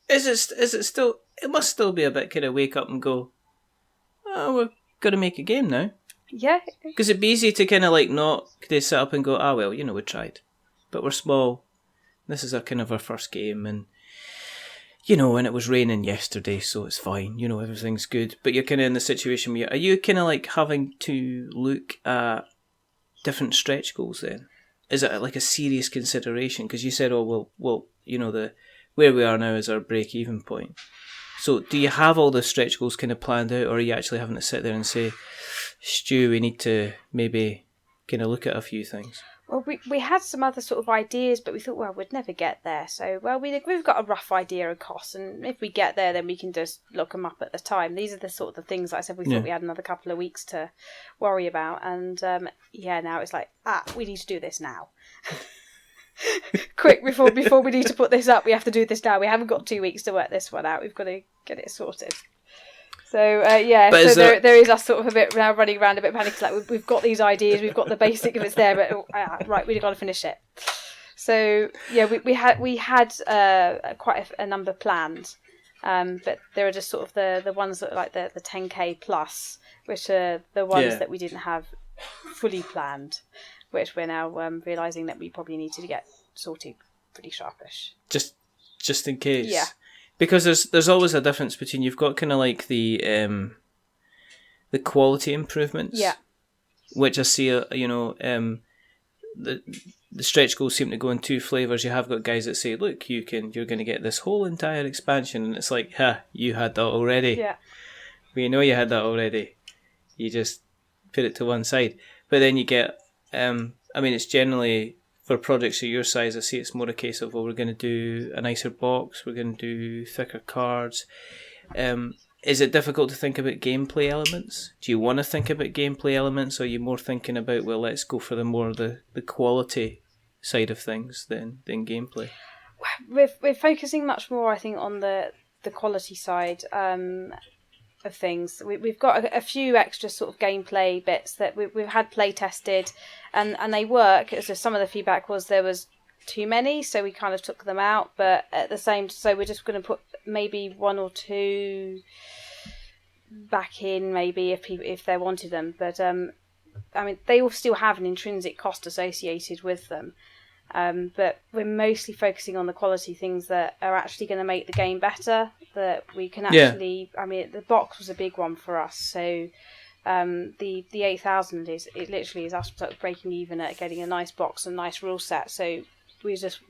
Speaker 1: Is it still? It must still be a bit kind of wake up and go, oh, we're going to make a game now.
Speaker 2: Yeah.
Speaker 1: Because it'd be easy to kind of like not sit up and go, well, we tried. But we're small. This is our first game, and and it was raining yesterday, so it's fine. Everything's good. But you're kind of in the situation where are you kind of like having to look at different stretch goals then? Is it like a serious consideration? Because you said, oh, well, where we are now is our break-even point. So do you have all the stretch goals kind of planned out, or are you actually having to sit there and say, Stu, we need to maybe kind of look at a few things?
Speaker 2: Well, we had some other sort of ideas, but we thought, well, we'd never get there. So, well, we've got a rough idea of costs, and if we get there, then we can just look them up at the time. These are the sort of the things, like I said, we thought we had another couple of weeks to worry about. And, now it's like, we need to do this now. Quick, before we need to put this up, we have to do this now. We haven't got 2 weeks to work this one out. We've got to get it sorted. So there is us sort of a bit now running around a bit panicked. Like we've got these ideas, we've got the basic of it's there, but right, we've got to finish it. So yeah, we had quite a number planned, but there are just sort of the ones that are like the 10k plus, which are the ones that we didn't have fully planned, which we're now realising that we probably need to get sorted pretty sharpish.
Speaker 1: Just in case.
Speaker 2: Yeah.
Speaker 1: Because there's always a difference between you've got kind of like the quality improvements.
Speaker 2: Yeah.
Speaker 1: Which I see, the stretch goals seem to go in two flavours. You have got guys that say, look, you're going to get this whole entire expansion, and it's like, you had that already.
Speaker 2: Yeah.
Speaker 1: We know you had that already. You just put it to one side. But then you get, it's generally, for projects of your size, I see it's more a case of, we're going to do a nicer box, we're going to do thicker cards. Is it difficult to think about gameplay elements? Do you want to think about gameplay elements, or are you more thinking about, well, let's go for the quality side of things than gameplay?
Speaker 2: We're focusing much more, I think, on the quality side of things. We've got a few extra sort of gameplay bits that we've had play tested, and they work. So some of the feedback was there was too many, so we kind of took them out. But at the same, so we're just going to put maybe one or two back in, maybe if they wanted them. But they all still have an intrinsic cost associated with them. But we're mostly focusing on the quality things that are actually going to make the game better, that we can actually... Yeah. The box was a big one for us, so the 8,000 it literally is us sort of breaking even at getting a nice box and nice rule set, so we just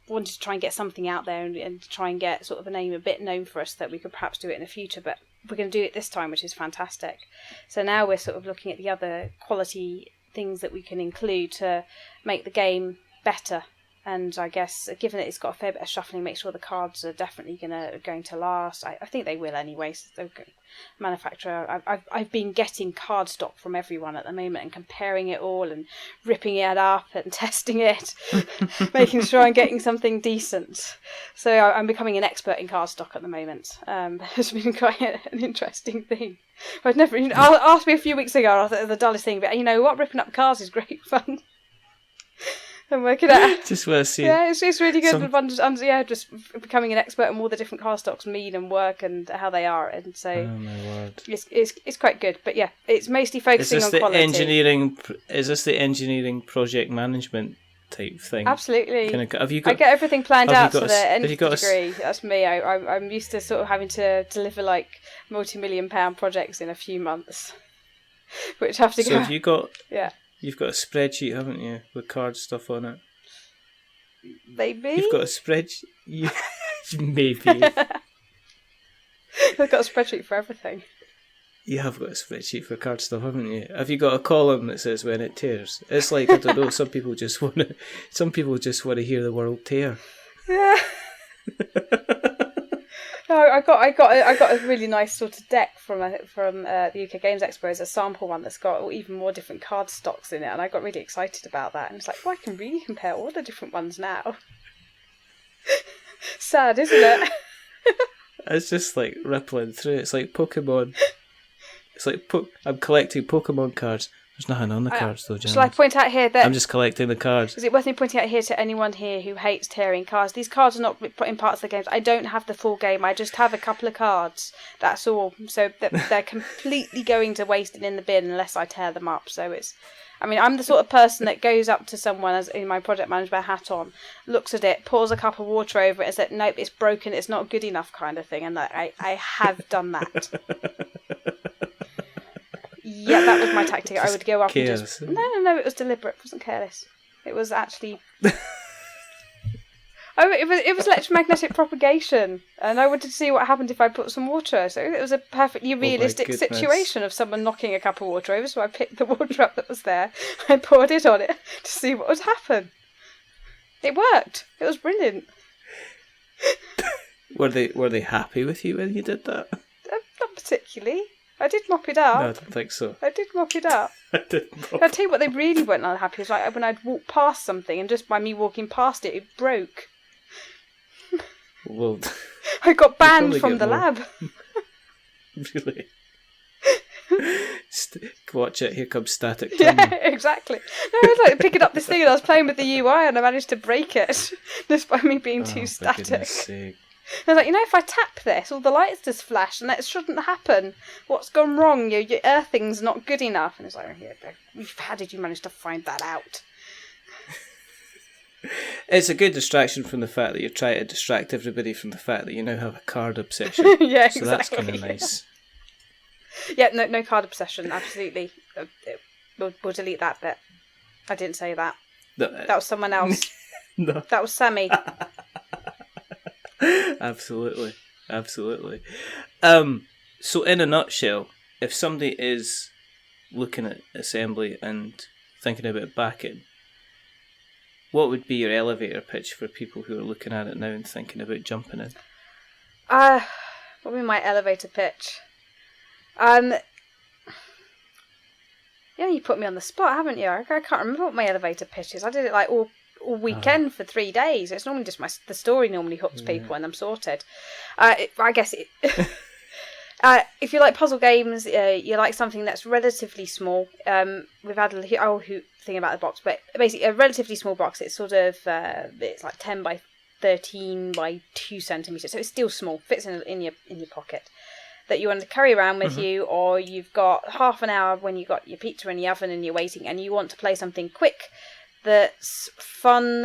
Speaker 2: wanted to try and get something out there and try and get sort of a name a bit known for us that we could perhaps do it in the future, but we're going to do it this time, which is fantastic. So now we're sort of looking at the other quality things that we can include to make the game better, and I guess given that it's got a fair bit of shuffling, make sure the cards are definitely going to last. I think they will anyway. So manufacturer, I've been getting card stock from everyone at the moment and comparing it all and ripping it up and testing it, making sure I'm getting something decent. So I'm becoming an expert in card stock at the moment. It's been quite an interesting thing. I'd never asked me a few weeks ago. I thought the dullest thing, but you know what? Ripping up cards is great fun. I'm working out.
Speaker 1: Just want to see.
Speaker 2: Yeah, it's really good. Just becoming an expert on all the different card stocks mean and work and how they are, and so
Speaker 1: oh my word,
Speaker 2: it's quite good. But yeah, it's mostly focusing on quality.
Speaker 1: Is this the engineering project management type thing?
Speaker 2: Absolutely.
Speaker 1: Have you got?
Speaker 2: I get everything planned out to the nth
Speaker 1: degree.
Speaker 2: That's me. I'm used to sort of having to deliver like multi-million-pound projects in a few months, which have to go.
Speaker 1: So have you got?
Speaker 2: Yeah.
Speaker 1: You've got a spreadsheet, haven't you, with card stuff on it?
Speaker 2: Maybe.
Speaker 1: You've got a spreadsheet. Maybe.
Speaker 2: I've got a spreadsheet for everything.
Speaker 1: You have got a spreadsheet for card stuff, haven't you? Have you got a column that says when it tears? It's like, I don't know. Some people just want to hear the world tear.
Speaker 2: Yeah. No, I got a really nice sort of deck from the UK Games Expo as a sample one that's got even more different card stocks in it, and I got really excited about that. And it's like, well, I can really compare all the different ones now. Sad, isn't it?
Speaker 1: It's just like rippling through. It's like Pokemon. It's like I'm collecting Pokemon cards. There's nothing on the cards though, Janice.
Speaker 2: Shall I point out here that
Speaker 1: I'm just collecting the cards.
Speaker 2: Is it worth me pointing out here to anyone here who hates tearing cards? These cards are not put in parts of the games. I don't have the full game. I just have a couple of cards. That's all. So they're completely going to waste and in the bin unless I tear them up. So I'm the sort of person that goes up to someone as in my project management hat on, looks at it, pours a cup of water over it, and says, "Nope, it's broken. It's not good enough," kind of thing. And I have done that. Yeah, that was my tactic. I would go up and just... No, it was deliberate. It wasn't careless. It was actually... it was electromagnetic propagation, and I wanted to see what happened if I put some water. So it was a perfectly realistic situation of someone knocking a cup of water over, so I picked the water up that was there, I poured it on it to see what would happen. It worked. It was brilliant.
Speaker 1: Were they happy with you when you did that?
Speaker 2: Not particularly. I did mop it up.
Speaker 1: No, I don't think so.
Speaker 2: I did mop it up.
Speaker 1: I didn't.
Speaker 2: I'll tell you what they really weren't unhappy was like when I'd walk past something and just by me walking past it broke.
Speaker 1: Well,
Speaker 2: I got banned from the lab.
Speaker 1: Really? Watch it, here comes static.
Speaker 2: Yeah, exactly. No, I was like picking up this thing and I was playing with the UI and I managed to break it just by me being too static. I was like, if I tap this, all the lights just flash, and that shouldn't happen. What's gone wrong? Your earthing's not good enough. And it's like, how did you manage to find that out?
Speaker 1: It's a good distraction from the fact that you're trying to distract everybody from the fact that you now have a card obsession.
Speaker 2: Yeah, exactly.
Speaker 1: So that's kind of nice.
Speaker 2: Yeah, no card obsession, absolutely. We'll delete that bit. I didn't say that.
Speaker 1: No,
Speaker 2: that was someone else.
Speaker 1: No.
Speaker 2: That was Sammy.
Speaker 1: Absolutely. So in a nutshell, if somebody is looking at assembly and thinking about backing, what would be your elevator pitch for people who are looking at it now and thinking about jumping in?
Speaker 2: What would be my elevator pitch? You put me on the spot, haven't you? I can't remember what my elevator pitch is. I did it like all weekend for 3 days. It's normally just the story normally hooks people and I'm sorted. I guess if you like puzzle games, you like something that's relatively small. We've had a whole thing about the box, but basically a relatively small box. It's sort of it's like 10 by 13 by 2 centimeters, so it's still small. Fits in your pocket. That you want to carry around with you, or you've got half an hour when you've got your pizza in the oven and you're waiting, and you want to play something quick that's fun,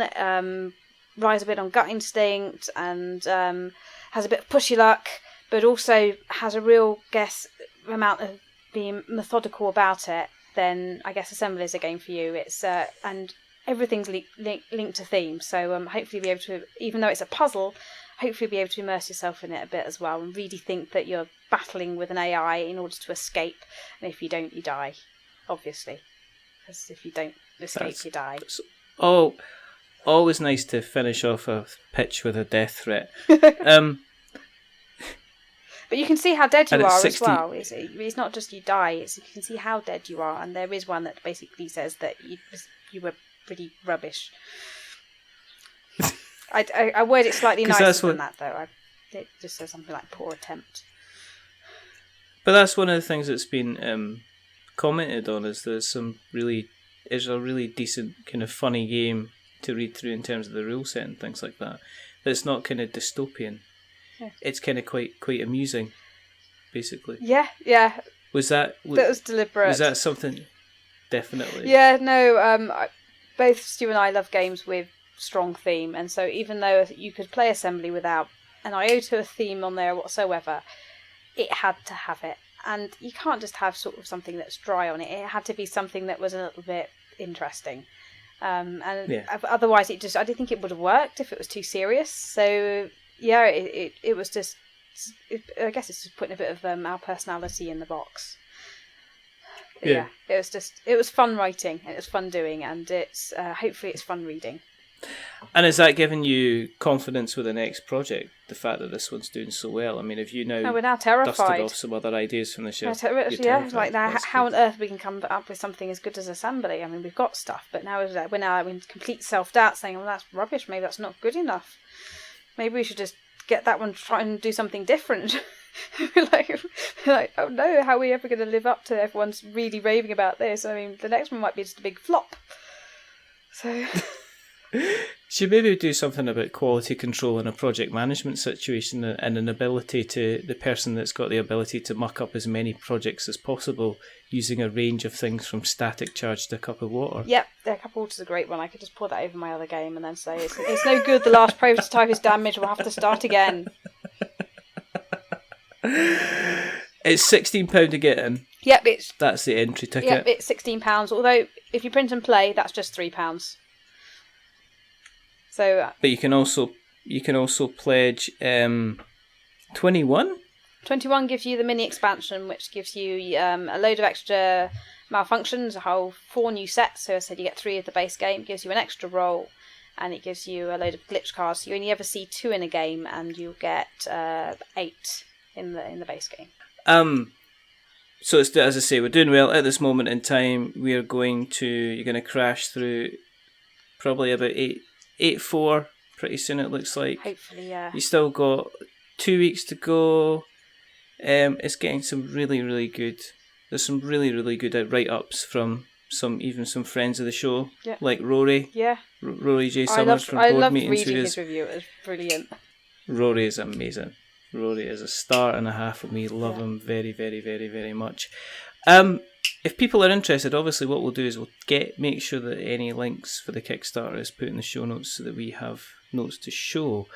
Speaker 2: relies a bit on gut instinct, and has a bit of pushy luck, but also has a real amount of being methodical about it. Then I guess Assembly is a game for you. It's and everything's linked to theme, so hopefully be able to, even though it's a puzzle, hopefully be able to immerse yourself in it a bit as well, and really think that you're battling with an AI in order to escape. And if you don't, you die, obviously, because if you don't escape, you die.
Speaker 1: Oh, always nice to finish off a pitch with a death threat.
Speaker 2: But you can see how dead you are as well. It's not just you die, you can see how dead you are, and there is one that basically says that you were pretty rubbish. I word it slightly nicer than that, though. It just says something like poor attempt.
Speaker 1: But that's one of the things that's been commented on, is there's a really decent kind of funny game to read through in terms of the rule set and things like that. But it's not kind of dystopian. Yeah. It's kind of quite amusing, basically.
Speaker 2: Yeah.
Speaker 1: That
Speaker 2: was deliberate.
Speaker 1: Was that something? Definitely.
Speaker 2: Yeah, no. Both Stu and I love games with strong theme, and so even though you could play Assembly without an iota of theme on there whatsoever, it had to have it. And you can't just have sort of something that's dry on it. It had to be something that was a little bit interesting. Otherwise, I didn't think it would have worked if it was too serious. So yeah, it was just. I guess it's just putting a bit of our personality in the box. Yeah, it was fun writing, and it was fun doing, and it's hopefully it's fun reading.
Speaker 1: And is that giving you confidence with the next project? The fact that this one's doing so well. I mean, if you
Speaker 2: we're now terrified.
Speaker 1: Dusted off some other ideas from the show,
Speaker 2: like now, how on earth we can come up with something as good as Assembly? I mean, we've got stuff, but now we're now in complete self-doubt, saying, "Well, that's rubbish. Maybe that's not good enough. Maybe we should just get that one, try and do something different." like, oh no, how are we ever going to live up to everyone's really raving about this? I mean, the next one might be just a big flop. So.
Speaker 1: Should maybe do something about quality control in a project management situation and an ability to the person that's got the ability to muck up as many projects as possible using a range of things from static charge to a cup of water.
Speaker 2: Yep, a cup of water's a great one. I could just pour that over my other game and then say, it's no good, the last prototype is damaged, we'll have to start again.
Speaker 1: It's £16 to get in.
Speaker 2: Yep,
Speaker 1: that's the entry ticket.
Speaker 2: Yep, it's £16. Although if you print and play, that's just £3. So,
Speaker 1: but you can also pledge 21.
Speaker 2: 21 gives you the mini expansion, which gives you a load of extra malfunctions, a whole 4 new sets. So I said you get 3 of the base game. It gives you an extra roll, and it gives you a load of glitch cards. So you only ever see 2 in a game, and you'll get 8 in the base game.
Speaker 1: So it's, as I say, we're doing well at this moment in time. You're going to crash through probably about 8.4 pretty soon, it looks like.
Speaker 2: Hopefully, yeah.
Speaker 1: You still got 2 weeks to go. It's getting some really, really good. There's some really, really good write-ups from some friends of the show, like Rory.
Speaker 2: Yeah.
Speaker 1: Rory J. Summers from Board
Speaker 2: I loved
Speaker 1: Meetings.
Speaker 2: reading his review. It was brilliant.
Speaker 1: Rory is amazing. Rory is a star and a half of me. Love him very, very, very, very much. If people are interested, obviously what we'll do is we'll make sure that any links for the Kickstarter is put in the show notes so that we have notes to show.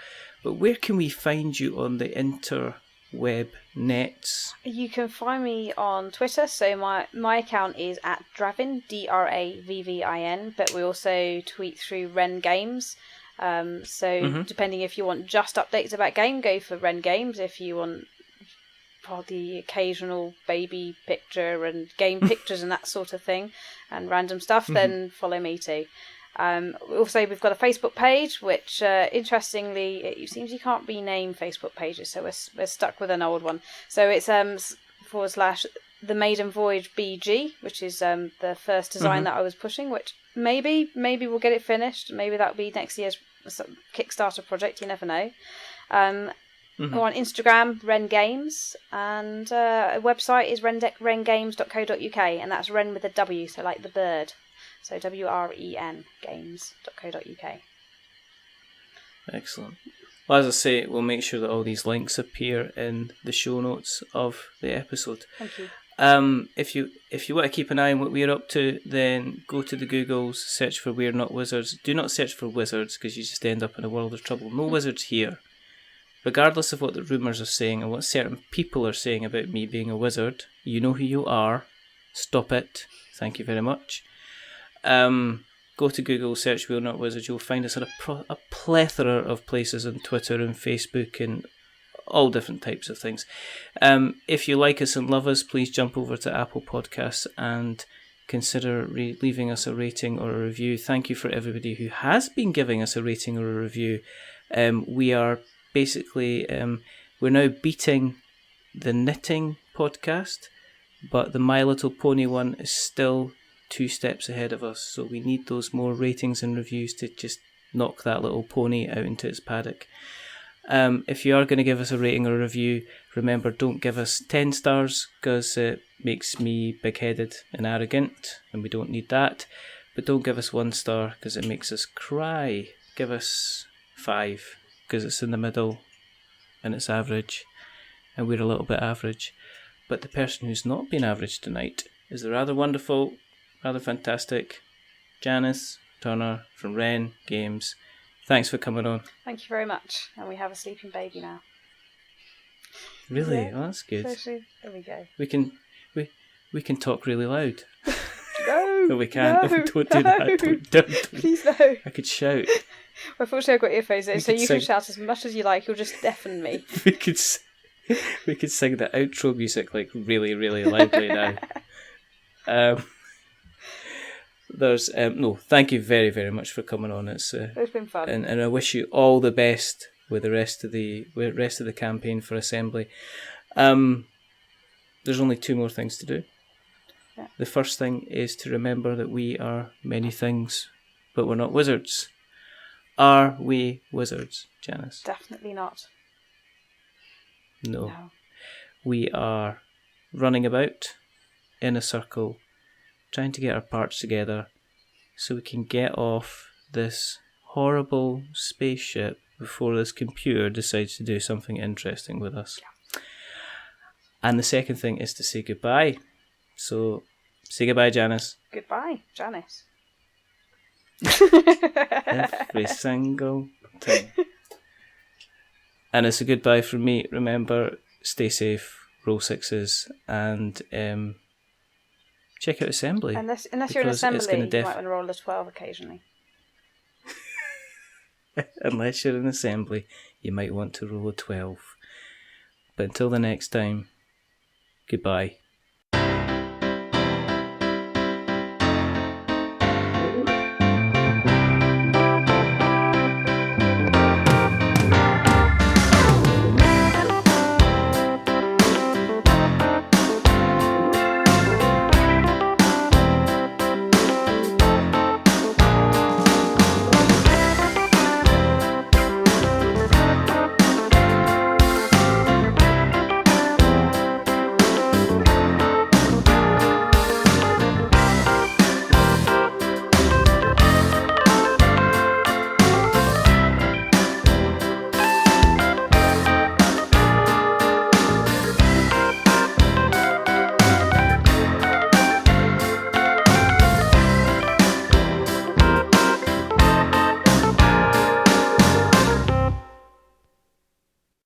Speaker 1: But where can we find you on the interweb nets?
Speaker 2: You can find me on Twitter. So my account is @Dravin, DRAVVIN, but we also tweet through Wren Games. Depending if you want just updates about game, go for Wren Games. If you want the occasional baby picture and game pictures and that sort of thing and random stuff, then follow me too. Also, we've got a Facebook page, which interestingly, it seems you can't rename Facebook pages, so we're stuck with an old one. So it's / The Maiden Voyage BG, which is the first design that I was pushing, which maybe we'll get it finished. Maybe that'll be next year's Kickstarter project, you never know. Or on Instagram, Wren Games, and a website is wrengames.co.uk, and that's Wren with a W, so like the bird. So WREN games.co.uk.
Speaker 1: Excellent. Well, as I say, we'll make sure that all these links appear in the show notes of the episode.
Speaker 2: Thank you.
Speaker 1: If you want to keep an eye on what we're up to, then go to the Googles, search for We're Not Wizards. Do not search for wizards, because you just end up in a world of trouble. No wizards here. Regardless of what the rumours are saying and what certain people are saying about me being a wizard, you know who you are. Stop it. Thank you very much. Go to Google, search We're Not Wizards. You'll find us at a plethora of places on Twitter and Facebook and all different types of things. If you like us and love us, please jump over to Apple Podcasts and consider leaving us a rating or a review. Thank you for everybody who has been giving us a rating or a review. We are basically, we're now beating the knitting podcast, but the My Little Pony one is still 2 steps ahead of us, so we need those more ratings and reviews to just knock that little pony out into its paddock. If you are going to give us a rating or a review, remember, don't give us 10 stars, because it makes me big-headed and arrogant, and we don't need that. But don't give us 1 star, because it makes us cry. Give us 5, because it's in the middle, and it's average, and we're a little bit average. But the person who's not been average tonight is the rather wonderful, rather fantastic Janice Turner from Wren Games. Thanks for coming on.
Speaker 2: Thank you very much. And we have a sleeping baby now.
Speaker 1: Really?
Speaker 2: Yeah.
Speaker 1: Oh, that's good.
Speaker 2: There we go.
Speaker 1: We can talk really loud.
Speaker 2: No,
Speaker 1: we can't.
Speaker 2: No,
Speaker 1: Don't do that. Don't.
Speaker 2: Please no.
Speaker 1: I could shout.
Speaker 2: Well, fortunately I've got earphones in, so you can shout as much as you like. You'll just deafen me.
Speaker 1: We could sing the outro music like really, really loudly now. there's no. Thank you very, very much for coming on.
Speaker 2: It's been fun,
Speaker 1: and I wish you all the best with the rest of the campaign for Assembly. There's only 2 more things to do.
Speaker 2: Yeah.
Speaker 1: The first thing is to remember that we are many things, but we're not wizards. Are we wizards, Janice?
Speaker 2: Definitely not.
Speaker 1: No. We are running about in a circle, trying to get our parts together so we can get off this horrible spaceship before this computer decides to do something interesting with us. Yeah. And the second thing is to say goodbye. So, say goodbye, Janice.
Speaker 2: Goodbye, Janice.
Speaker 1: Every single time. And it's a goodbye from me. Remember, stay safe, roll 6s, and check out Assembly.
Speaker 2: Unless you're in Assembly, you might want to roll a 12 occasionally.
Speaker 1: Unless you're in Assembly, you might want to roll a 12. But until the next time, goodbye.